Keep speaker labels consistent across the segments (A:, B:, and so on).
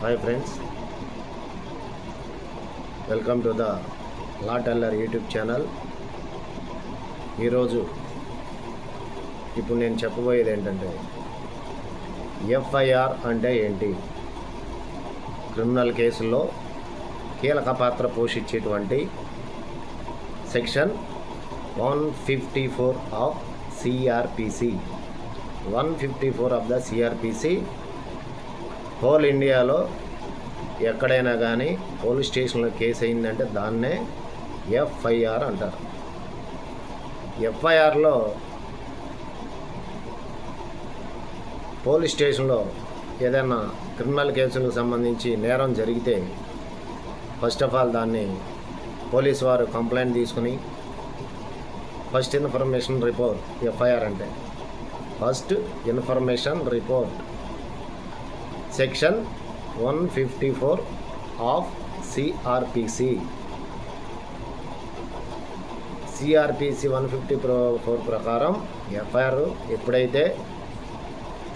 A: Hi friends, welcome to the law teller YouTube channel. ఈరోజు ఇప్పుడు నేను చెప్పబోయేది ఏంటంటే ఎఫ్ఐఆర్ అంటే ఏంటి, క్రిమినల్ కేసుల్లో కీలక పాత్ర పోషించేటువంటి section 154 of CrPC. 154 of the CrPC whole ఇండియాలో ఎక్కడైనా కానీ పోలీస్ స్టేషన్లో కేసు అయిందంటే దాన్నే ఎఫ్ఐఆర్ అంటారు. ఎఫ్ఐఆర్లో పోలీస్ స్టేషన్లో ఏదైనా క్రిమినల్ కేసులకు సంబంధించి నేరం జరిగితే ఫస్ట్ ఆఫ్ ఆల్ దాన్ని పోలీసు వారు కంప్లైంట్ తీసుకుని ఫస్ట్ ఇన్ఫర్మేషన్ రిపోర్ట్, ఎఫ్ఐఆర్ అంటే first information report, section 154 of CrPC. CrPC 154 ప్రకారం ఎఫ్ఐఆర్ ఎప్పుడైతే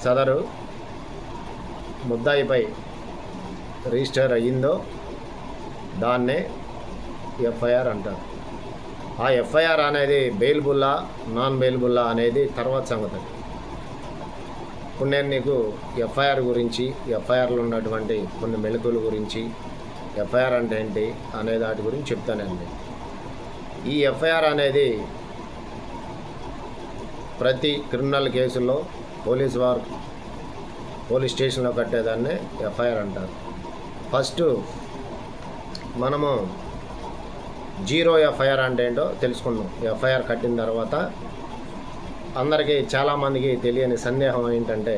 A: సదరు ముద్దాయిపై రిజిస్టర్ అయ్యిందో దాన్నే ఎఫ్ఐఆర్ అంటారు. ఆ ఎఫ్ఐఆర్ అనేది బెయిల్బుల్లా నాన్ బెయిల్బుల్లా అనేది తర్వాత సంగతి. ఇప్పుడు నేను నీకు ఎఫ్ఐఆర్ గురించి, ఎఫ్ఐఆర్లో ఉన్నటువంటి కొన్ని మెలకువల గురించి, ఎఫ్ఐఆర్ అంటే ఏంటి అనే దాటి గురించి చెప్తానండి. ఈ ఎఫ్ఐఆర్ అనేది ప్రతి క్రిమినల్ కేసుల్లో పోలీస్ స్టేషన్లో కట్టేదాన్ని ఎఫ్ఐఆర్ అంటారు. ఫస్ట్ మనము జీరో ఎఫ్ఐఆర్ అంటే ఏంటో తెలుసుకున్నాం. ఎఫ్ఐఆర్ కట్టిన తర్వాత అందరికీ చాలామందికి తెలియని సందేహం ఏంటంటే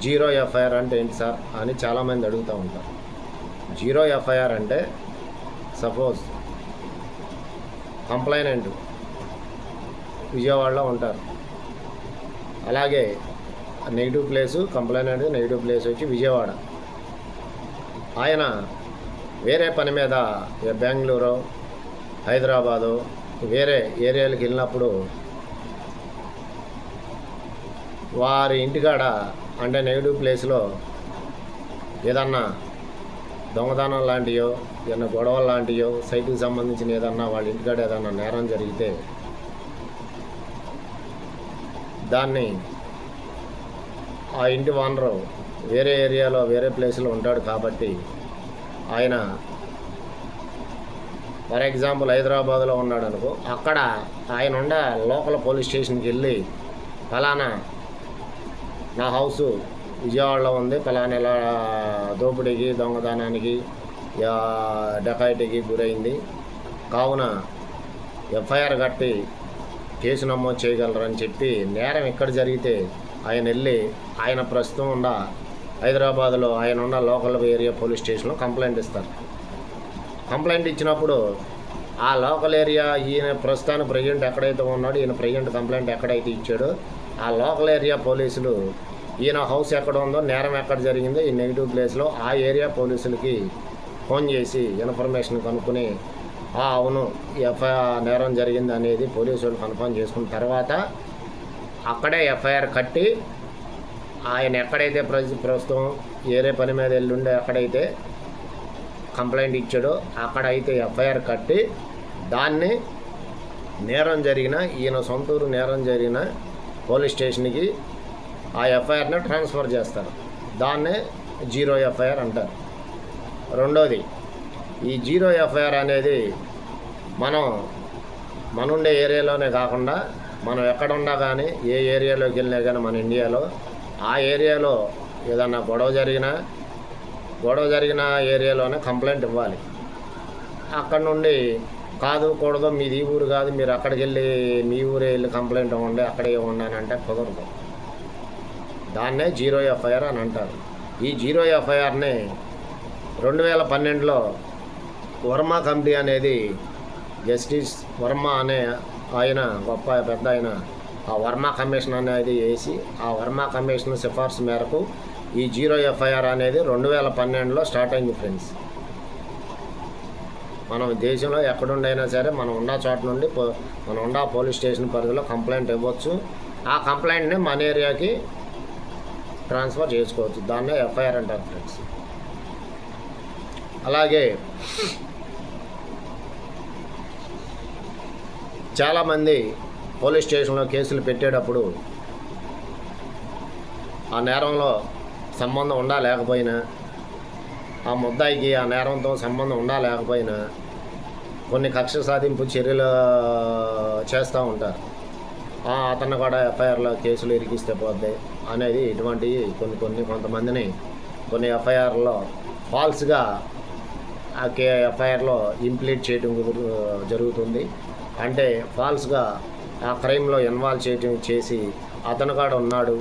A: జీరో ఎఫ్ఐఆర్ అంటే ఏంటి సార్ అని చాలామంది అడుగుతూ ఉంటారు. జీరో ఎఫ్ఐఆర్ అంటే సపోజ్ కంప్లైనెంట్ విజయవాడలో ఉంటారు, అలాగే negative place complainant negative place వచ్చి విజయవాడ. ఆయన వేరే పని మీద బెంగళూరు, హైదరాబాదు వేరే ఏరియాలకు వెళ్ళినప్పుడు వారి ఇంటికాడ అంటే నెగిటివ్ ప్లేస్లో ఏదన్నా దొంగతనం లాంటియో, ఏదన్నా గొడవలు లాంటియో, సైట్కి సంబంధించిన ఏదన్నా వాళ్ళ ఇంటికాడ ఏదన్నా నేరం జరిగితే దాన్ని ఆ ఇంటి ఓనరు వేరే ఏరియాలో వేరే ప్లేస్లో ఉంటాడు కాబట్టి ఆయన ఫర్ ఎగ్జాంపుల్ హైదరాబాద్లో ఉన్నాడు అనుకో, అక్కడ ఆయన ఉండే లోకల్ పోలీస్ స్టేషన్కి వెళ్ళి ఫలానా నా హౌసు విజయవాడలో ఉంది, ఫలానా ఇలా దోపిడీకి దొంగతనానికి డకాయిటీకి గురైంది కావున ఎఫ్ఐఆర్ కట్టి కేసు నమోదు చేయగలరని చెప్పి నేరం ఎక్కడ జరిగితే ఆయన వెళ్ళి ఆయన ప్రస్తుతం ఉన్న హైదరాబాద్లో ఆయన ఉన్న లోకల్ ఏరియా పోలీస్ స్టేషన్లో కంప్లైంట్ ఇస్తారు. కంప్లైంట్ ఇచ్చినప్పుడు ఆ లోకల్ ఏరియా ఈయన ప్రస్తుతానికి ప్రజెంట్ ఎక్కడైతే ఉన్నాడో, ఈయన ప్రజెంట్ కంప్లైంట్ ఎక్కడైతే ఇచ్చాడో ఆ లోకల్ ఏరియా పోలీసులు ఈయన హౌస్ ఎక్కడ ఉందో, నేరం ఎక్కడ జరిగిందో ఈ నెగిటివ్ ప్లేస్లో ఆ ఏరియా పోలీసులకి ఫోన్ చేసి ఇన్ఫర్మేషన్ కనుక్కొని అవును ఎఫ్ఐఆర్ నేరం జరిగింది అనేది పోలీసు వాళ్ళు కన్ఫర్మ్ చేసుకున్న తర్వాత అక్కడే ఎఫ్ఐఆర్ కట్టి ఆయన ఎక్కడైతే ప్రస్తుతం ఏరే పని మీద వెళ్ళుండే ఎక్కడైతే కంప్లైంట్ ఇచ్చాడో అక్కడైతే ఎఫ్ఐఆర్ కట్టి దాన్ని నేరం జరిగిన ఈయన సొంతూరు నేరం జరిగిన పోలీస్ స్టేషన్కి ఆ ఎఫ్ఐఆర్ని ట్రాన్స్ఫర్ చేస్తారు. దాన్నే జీరో ఎఫ్ఐఆర్ అంటారు. రెండోది, ఈ జీరో ఎఫ్ఐఆర్ అనేది మన ఉండే ఏరియాలోనే కాకుండా మనం ఎక్కడున్నా కానీ ఏ ఏరియాలోకి వెళ్ళినా కానీ మన ఇండియాలో ఆ ఏరియాలో ఏదన్నా గొడవ జరిగిన ఏరియాలోనే కంప్లైంట్ ఇవ్వాలి. అక్కడ నుండి కాదు కూడదు, మీది ఈ ఊరు కాదు, మీరు అక్కడికి వెళ్ళి మీ ఊరే వెళ్ళి కంప్లైంట్ ఇవ్వండి, అక్కడే ఇవ్వండి అని అంటే కుదరదు. దాన్నే జీరో ఎఫ్ఐఆర్ అని అంటారు. ఈ జీరో ఎఫ్ఐఆర్ని 2012లో వర్మ కమిటీ అనేది జస్టిస్ వర్మ అనే ఆయన గొప్ప పెద్ద ఆయన ఆ వర్మ కమిషన్ అనేది వేసి ఆ వర్మ కమిషన్ సిఫార్సు మేరకు ఈ జీరో ఎఫ్ఐఆర్ అనేది 2012లో స్టార్ట్ అయింది ఫ్రెండ్స్. మనం దేశంలో ఎక్కడుండైనా సరే మనం ఉన్న చోట నుండి మనం ఉన్న పోలీస్ స్టేషన్ పరిధిలో కంప్లైంట్ ఇవ్వచ్చు. ఆ కంప్లైంట్ని మన ఏరియాకి ట్రాన్స్ఫర్ చేసుకోవచ్చు. దాన్నే ఎఫ్ఐఆర్ అంటారు ఫ్రెండ్స్. అలాగే చాలామంది పోలీస్ స్టేషన్లో కేసులు పెట్టేటప్పుడు ఆ నేరంలో సంబంధం ఉండా లేకపోయినా, ఆ ముద్దాయికి ఆ నేరంతో సంబంధం ఉండా లేకపోయినా కొన్ని కక్ష సాధింపు చర్యలు చేస్తూ ఉంటారు. అతను కూడా ఎఫ్ఐఆర్లో కేసులు ఇరికిస్తే పోద్ది అనేది ఇటువంటివి కొంతమందిని కొన్ని ఎఫ్ఐఆర్లో ఫాల్స్గా ఆ ఎఫ్ఐఆర్లో ఇంప్లీట్ చేయడం జరుగుతుంది. అంటే ఫాల్స్గా ఆ క్రైమ్లో ఇన్వాల్వ్ చేసి అతను కూడా ఉన్నాడు,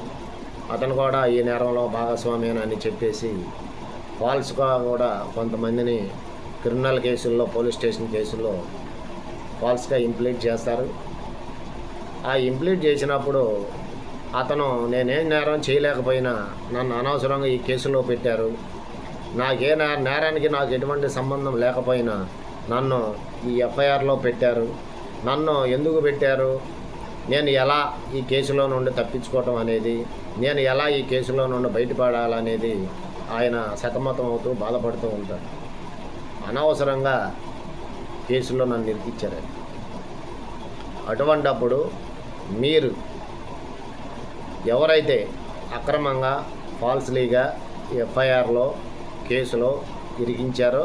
A: అతను కూడా ఈ నేరంలో భాగస్వామి అని చెప్పేసి ఫాల్స్గా కూడా కొంతమందిని క్రిమినల్ కేసుల్లో, పోలీస్ స్టేషన్ కేసుల్లో ఫాల్స్గా ఇంప్లీట్ చేస్తారు. ఆ ఇంప్లీట్ చేసినప్పుడు అతను నేనేం నేరం చేయలేకపోయినా నన్ను అనవసరంగా ఈ కేసులో పెట్టారు, నాకే నేరానికి నాకు ఎటువంటి సంబంధం లేకపోయినా నన్ను ఈ ఎఫ్ఐఆర్లో పెట్టారు, నన్ను ఎందుకు పెట్టారు, నేను ఎలా ఈ కేసులో నుండి తప్పించుకోవటం అనేది, నేను ఎలా ఈ కేసులో నుండి బయటపడాలనేది ఆయన సతమతం అవుతూ బాధపడుతూ ఉంటాడు. అనవసరంగా కేసులో నన్ను ఇరికిచ్చారు. అటువంటప్పుడు మీరు ఎవరైతే అక్రమంగా ఫాల్స్లీగా ఎఫ్ఐఆర్లో కేసులో ఇరికించారో,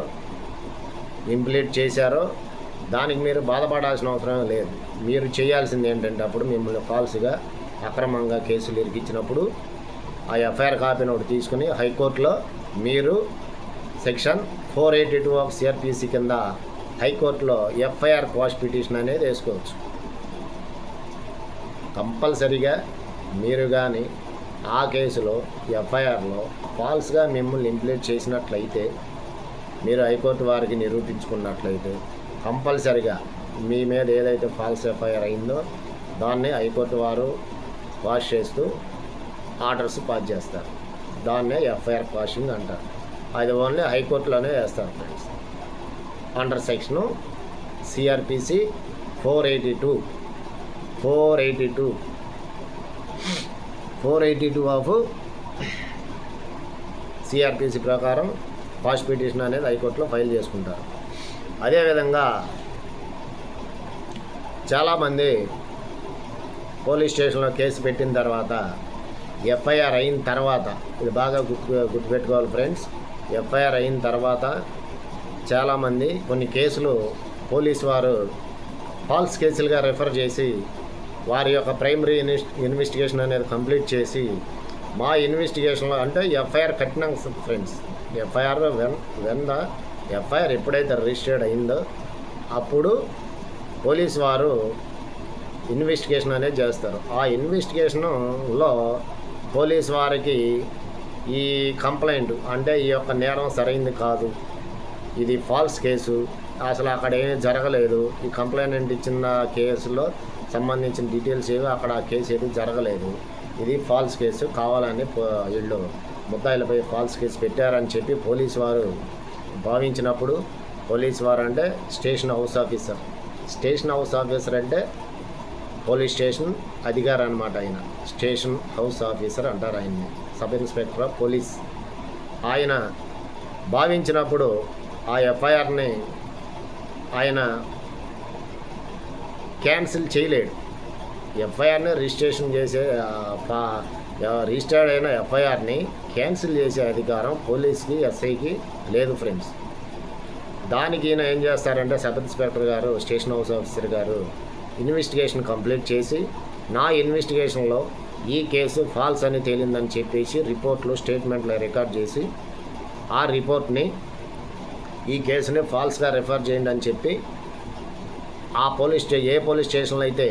A: ఇంప్లీట్ చేశారో దానికి మీరు బాధపడాల్సిన అవసరం లేదు. మీరు చేయాల్సింది ఏంటంటే అప్పుడు మిమ్మల్ని ఫాల్స్గా అక్రమంగా కేసులు ఇరికించినప్పుడు ఆ ఎఫ్ఐఆర్ కాపీని ఒకటి తీసుకుని హైకోర్టులో మీరు సెక్షన్ 482 ఆఫ్ సిఆర్పిసి కింద హైకోర్టులో ఎఫ్ఐఆర్ క్వాష్ పిటిషన్ అనేది వేసుకోవచ్చు. కంపల్సరీగా మీరు కానీ ఆ కేసులో ఎఫ్ఐఆర్లో ఫాల్స్గా మిమ్మల్ని ఇంప్లీట్ చేసినట్లయితే, మీరు హైకోర్టు వారికి నిరూపించుకున్నట్లయితే కంపల్సరిగా మీ మీద ఏదైతే ఫాల్స్ ఎఫ్ఐఆర్ అయిందో దాన్ని హైకోర్టు వారు వాష్ చేస్తూ ఆర్డర్స్ పాస్ చేస్తారు. దాన్నే ఎఫ్ఐఆర్ క్వాషింగ్ అంటారు. అది ఓన్లీ హైకోర్టులోనే వేస్తారు friends. Under section CrPC 482 of CrPC ప్రకారం క్వాష్ పిటిషన్ అనేది హైకోర్టులో ఫైల్ చేసుకుంటారు. అదేవిధంగా చాలామంది పోలీస్ స్టేషన్లో కేసు పెట్టిన తర్వాత ఎఫ్ఐఆర్ అయిన తర్వాత, ఇది బాగా గుర్తుపెట్టుకోవాలి ఫ్రెండ్స్, ఎఫ్ఐఆర్ అయిన తర్వాత చాలామంది కొన్ని కేసులు పోలీసు వారు ఫాల్స్ కేసులుగా రెఫర్ చేసి వారి యొక్క ప్రైమరీ ఇన్వెస్టిగేషన్ అనేది కంప్లీట్ చేసి మా ఇన్వెస్టిగేషన్లో అంటే ఎఫ్ఐఆర్ కట్టినాం ఫ్రెండ్స్. ఎఫ్ఐఆర్ ఎప్పుడైతే రిజిస్టర్డ్ అయిందో అప్పుడు పోలీసు వారు ఇన్వెస్టిగేషన్ అనేది చేస్తారు. ఆ ఇన్వెస్టిగేషన్లో పోలీసు వారికి ఈ కంప్లైంట్ అంటే ఈ యొక్క నేరం సరైంది కాదు, ఇది ఫాల్స్ కేసు, అసలు అక్కడ ఏమీ జరగలేదు, ఈ కంప్లైంట్ ఇచ్చిన కేసులో సంబంధించిన డీటెయిల్స్ ఏవి అక్కడ కేసు ఏది జరగలేదు, ఇది ఫాల్స్ కేసు, కావాలని వీళ్ళు ముద్దాయిలపై ఫాల్స్ కేసు పెట్టారని చెప్పి పోలీసు వారు భావించినప్పుడు, పోలీసు వారు అంటే station house officer, station house officer అంటే పోలీస్ స్టేషన్ అధికారి అనమాట. ఆయన స్టేషన్ హౌస్ ఆఫీసర్ అంటారు ఆయన్ని, సబ్ ఇన్స్పెక్టర్ ఆఫ్ పోలీస్. ఆయన భావించినప్పుడు ఆ ఎఫ్ఐఆర్ని ఆయన క్యాన్సిల్ చేయలేడు. ఎఫ్ఐఆర్ని రిజిస్ట్రేషన్ చేసే రిజిస్టర్డ్ అయిన ఎఫ్ఐఆర్ని క్యాన్సిల్ చేసే అధికారం పోలీస్కి, ఎస్ఐకి లేదు ఫ్రెండ్స్. దానికి ఈయన ఏం చేస్తారంటే సబ్ ఇన్స్పెక్టర్ గారు, స్టేషన్ హౌస్ ఆఫీసర్ గారు ఇన్వెస్టిగేషన్ కంప్లీట్ చేసి నా ఇన్వెస్టిగేషన్లో ఈ కేసు ఫాల్స్ అని తేలిందని చెప్పేసి రిపోర్ట్లు, స్టేట్మెంట్లు రికార్డ్ చేసి ఆ రిపోర్ట్ని ఈ కేసుని ఫాల్స్గా రెఫర్ చేయండి అని చెప్పి ఆ ఏ పోలీస్ స్టేషన్లో అయితే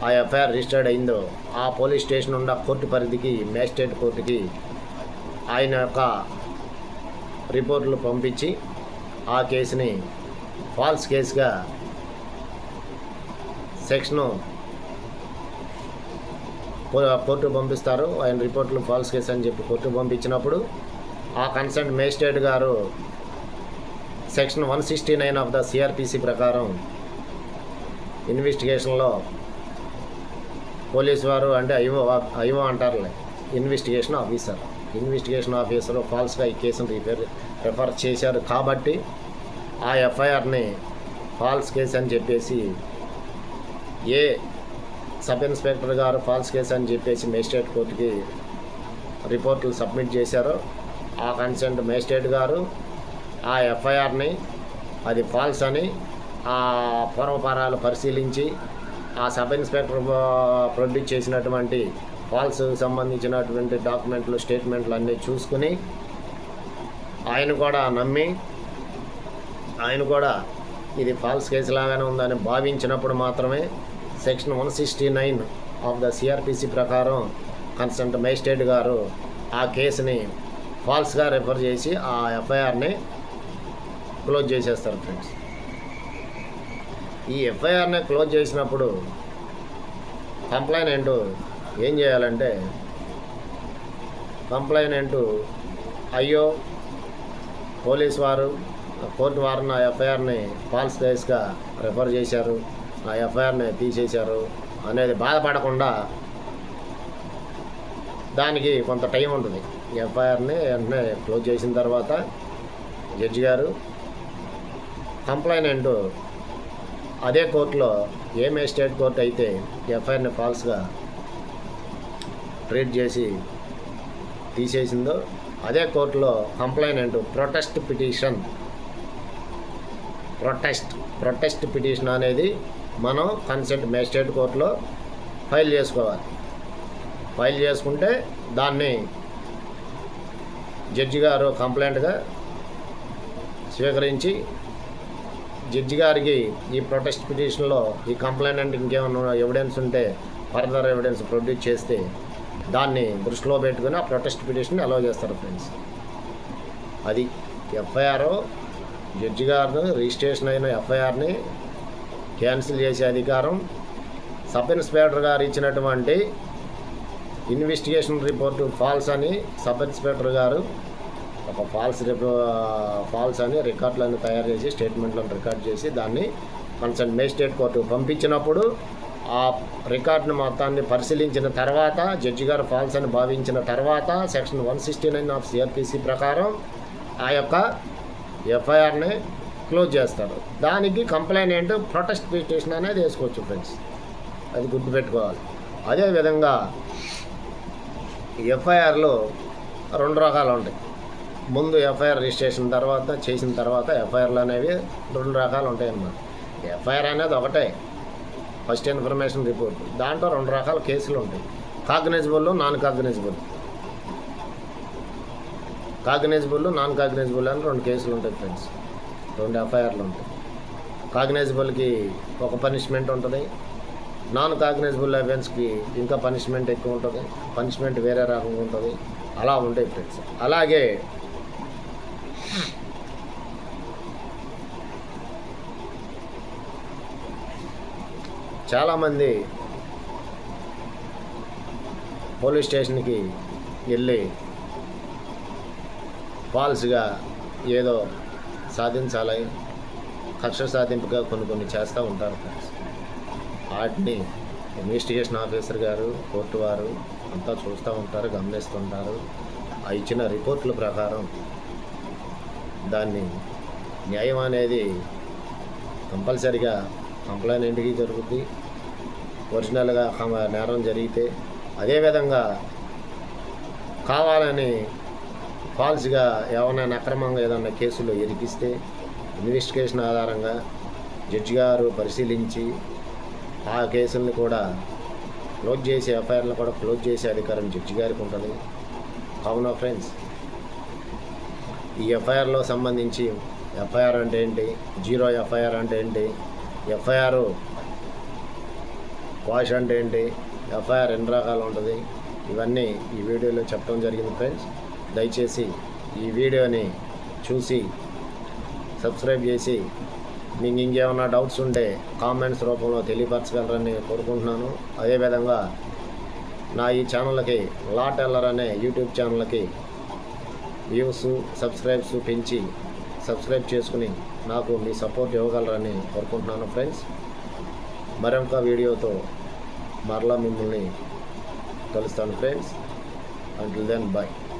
A: ఆ ఎఫ్ఐఆర్ రిజిస్టర్డ్ అయిందో ఆ పోలీస్ స్టేషన్ ఉన్న కోర్టు పరిధికి, మేజిస్ట్రేట్ కోర్టుకి ఆయన యొక్క రిపోర్ట్లు పంపించి ఆ కేసుని ఫాల్స్ కేసుగా సెక్షను కోర్టు పంపిస్తారు. ఆయన రిపోర్ట్లు ఫాల్స్ కేసు అని చెప్పి కోర్టు పంపించినప్పుడు ఆ కన్సర్న్ మేజిస్ట్రేట్ గారు సెక్షన్ 169 ఆఫ్ ద సిఆర్పిసి ప్రకారం ఇన్వెస్టిగేషన్లో పోలీసు వారు అంటే ఐఓ అంటారులే, ఇన్వెస్టిగేషన్ ఆఫీసర్ ఫాల్స్గా ఈ కేసును రిఫర్ చేశారు కాబట్టి ఆ ఎఫ్ఐఆర్ని ఫాల్స్ కేసు అని చెప్పేసి ఏ సబ్ ఇన్స్పెక్టర్ గారు ఫాల్స్ కేసు అని చెప్పేసి మేజిస్ట్రేట్ కోర్టుకి రిపోర్టులు సబ్మిట్ చేశారో ఆ కన్సర్న్ మేజిస్ట్రేట్ గారు ఆ ఎఫ్ఐఆర్ని అది ఫాల్స్ అని ఆ పూర్వపరాలు పరిశీలించి ఆ సబ్ ఇన్స్పెక్టర్ ప్రొడ్యూస్ చేసినటువంటి ఫాల్స్ సంబంధించినటువంటి డాక్యుమెంట్లు స్టేట్మెంట్లు అన్నీ చూసుకుని ఆయన కూడా నమ్మి ఆయన కూడా ఇది ఫాల్స్ కేసు లాగానే ఉందని భావించినప్పుడు మాత్రమే సెక్షన్ 169 ఆఫ్ ద సిఆర్పిసి ప్రకారం కన్సర్న్ మేజిస్ట్రేట్ గారు ఆ కేసుని ఫాల్స్గా రిఫర్ చేసి ఆ ఎఫ్ఐఆర్ని క్లోజ్ చేసేస్తారు ఫ్రెండ్స్. ఈ ఎఫ్ఐఆర్ని క్లోజ్ చేసినప్పుడు కంప్లైనెంట్ ఏం చేయాలంటే అయ్యో పోలీస్ వారు కోర్టు వారు నా ఎఫ్ఐఆర్ని ఫాల్స్ కేసుగా రిఫర్ చేశారు, నా ఎఫ్ఐఆర్ని తీసేశారు అనేది బాధపడకుండా దానికి కొంత టైం ఉంటుంది. ఎఫ్ఐఆర్ని వెంటనే క్లోజ్ చేసిన తర్వాత జడ్జి గారు కంప్లైనెంట్ అదే కోర్టులో ఏ మేజిస్ట్రేట్ కోర్టు అయితే ఎఫ్ఐఆర్ని ఫాల్స్గా ట్రీట్ చేసి తీసేసిందో అదే కోర్టులో కంప్లైనెంట్ ప్రొటెస్ట్ పిటిషన్ అనేది మనం కన్సెంట్ మేజిస్ట్రేట్ కోర్టులో ఫైల్ చేసుకోవాలి. ఫైల్ చేసుకుంటే దాన్ని జడ్జి గారు కంప్లైంట్గా స్వీకరించి జడ్జి గారికి ఈ ప్రొటెస్ట్ పిటిషన్లో ఈ కంప్లైంట్ ఇంకేమైనా ఎవిడెన్స్ ఉంటే ఫర్దర్ ఎవిడెన్స్ ప్రొడ్యూస్ చేస్తే దాన్ని దృష్టిలో పెట్టుకుని ఆ ప్రొటెస్ట్ పిటిషన్ అలౌ చేస్తారు ఫ్రెండ్స్. అది ఎఫ్ఐఆర్ జడ్జి గారు రిజిస్ట్రేషన్ అయిన ఎఫ్ఐఆర్ని క్యాన్సిల్ చేసే అధికారం సబ్ ఇన్స్పెక్టర్ గారు ఇచ్చినటువంటి ఇన్వెస్టిగేషన్ రిపోర్టు ఫాల్స్ అని సబ్ ఇన్స్పెక్టర్ గారు ఒక ఫాల్స్ అని రికార్డులను తయారు చేసి స్టేట్మెంట్లను రికార్డ్ చేసి దాన్ని కన్సర్న్ మేజిస్ట్రేట్ కోర్టు పంపించినప్పుడు ఆ రికార్డును మొత్తాన్ని పరిశీలించిన తర్వాత జడ్జి గారు ఫాల్స్ అని భావించిన తర్వాత సెక్షన్ 169 ఆఫ్ సిఆర్పిసి ప్రకారం ఆ యొక్క ఎఫ్ఐఆర్ని క్లోజ్ చేస్తారు. దానికి కంప్లైనెంట్ ప్రొటెస్ట్ పిటిషన్ అనేది వేసుకోవచ్చు ఫ్రెండ్స్, అది గుర్తుపెట్టుకోవాలి. అదేవిధంగా ఎఫ్ఐఆర్లో 2 రకాలు ఉంటాయి. ముందు ఎఫ్ఐఆర్ రిజిస్ట్రేషన్ చేసిన తర్వాత ఎఫ్ఐఆర్లు అనేవి 2 రకాలు ఉంటాయి అన్నమాట. ఎఫ్ఐఆర్ అనేది ఒకటే, ఫస్ట్ ఇన్ఫర్మేషన్ రిపోర్ట్. దాంట్లో 2 రకాల కేసులు ఉంటాయి, cognisable, non cognisable. Non cognisable అని 2 కేసులు ఉంటాయి ఫ్రెండ్స్, 2 ఎఫ్ఐఆర్లు ఉంటాయి. కాగ్నిజబుల్కి ఒక పనిష్మెంట్ ఉంటుంది, నాన్ కాగ్నిజబుల్ అఫెన్స్కి ఇంకా పనిష్మెంట్ ఎక్కువ ఉంటుంది, పనిష్మెంట్ వేరే రకంగా ఉంటుంది. అలా ఉంటాయి ఫ్రెండ్స్. అలాగే చాలామంది పోలీస్ స్టేషన్కి వెళ్ళి ఫాల్స్గా ఏదో సాధించాలి, కక్ష సాధింపుగా కొన్ని చేస్తూ ఉంటారు ఫ్రెండ్స్. వాటిని ఇన్వెస్టిగేషన్ ఆఫీసర్ గారు, కోర్టు వారు అంతా చూస్తూ ఉంటారు, గమనిస్తుంటారు. ఆ ఇచ్చిన రిపోర్టుల ప్రకారం దాన్ని న్యాయం అనేది కంపల్సరిగా కంప్లైనెంట్కి జరుగుద్ది. ఒరిజినల్గా నేరం జరిగితే, అదేవిధంగా కావాలని ఫాల్స్గా ఎవరైనా అక్రమంగా ఏదైనా కేసులో ఇరికిస్తే ఇన్వెస్టిగేషన్ ఆధారంగా జడ్జి గారు పరిశీలించి ఆ కేసుల్ని కూడా క్లోజ్ చేసే, ఎఫ్ఐఆర్లను కూడా క్లోజ్ చేసే అధికారం జడ్జి గారికి ఉంటుంది. కావున ఫ్రెండ్స్, ఈ ఎఫ్ఐఆర్లో సంబంధించి ఎఫ్ఐఆర్ అంటే ఏంటి, జీరో ఎఫ్ఐఆర్ అంటే ఏంటి, ఎఫ్ఐఆర్ వాష్ అంటే ఏంటి, ఎఫ్ఐఆర్ ఎన్ని రకాలు ఉంటుంది, ఇవన్నీ ఈ వీడియోలో చెప్పడం జరిగింది ఫ్రెండ్స్. దయచేసి ఈ వీడియోని చూసి సబ్స్క్రైబ్ చేసి మీకు ఇంకేమైనా డౌట్స్ ఉంటే కామెంట్స్ రూపంలో తెలియపరచగలరని కోరుకుంటున్నాను. అదేవిధంగా నా ఈ ఛానల్కి లా టెల్లర్ అనే యూట్యూబ్ ఛానల్కి వ్యూస్, సబ్స్క్రైబ్స్ పెంచి సబ్స్క్రైబ్ చేసుకుని నాకు మీ సపోర్ట్ ఇవ్వగలరని కోరుకుంటున్నాను ఫ్రెండ్స్. మరొక వీడియోతో మరలా మిమ్మల్ని కలుస్తాను ఫ్రెండ్స్. Until then, bye.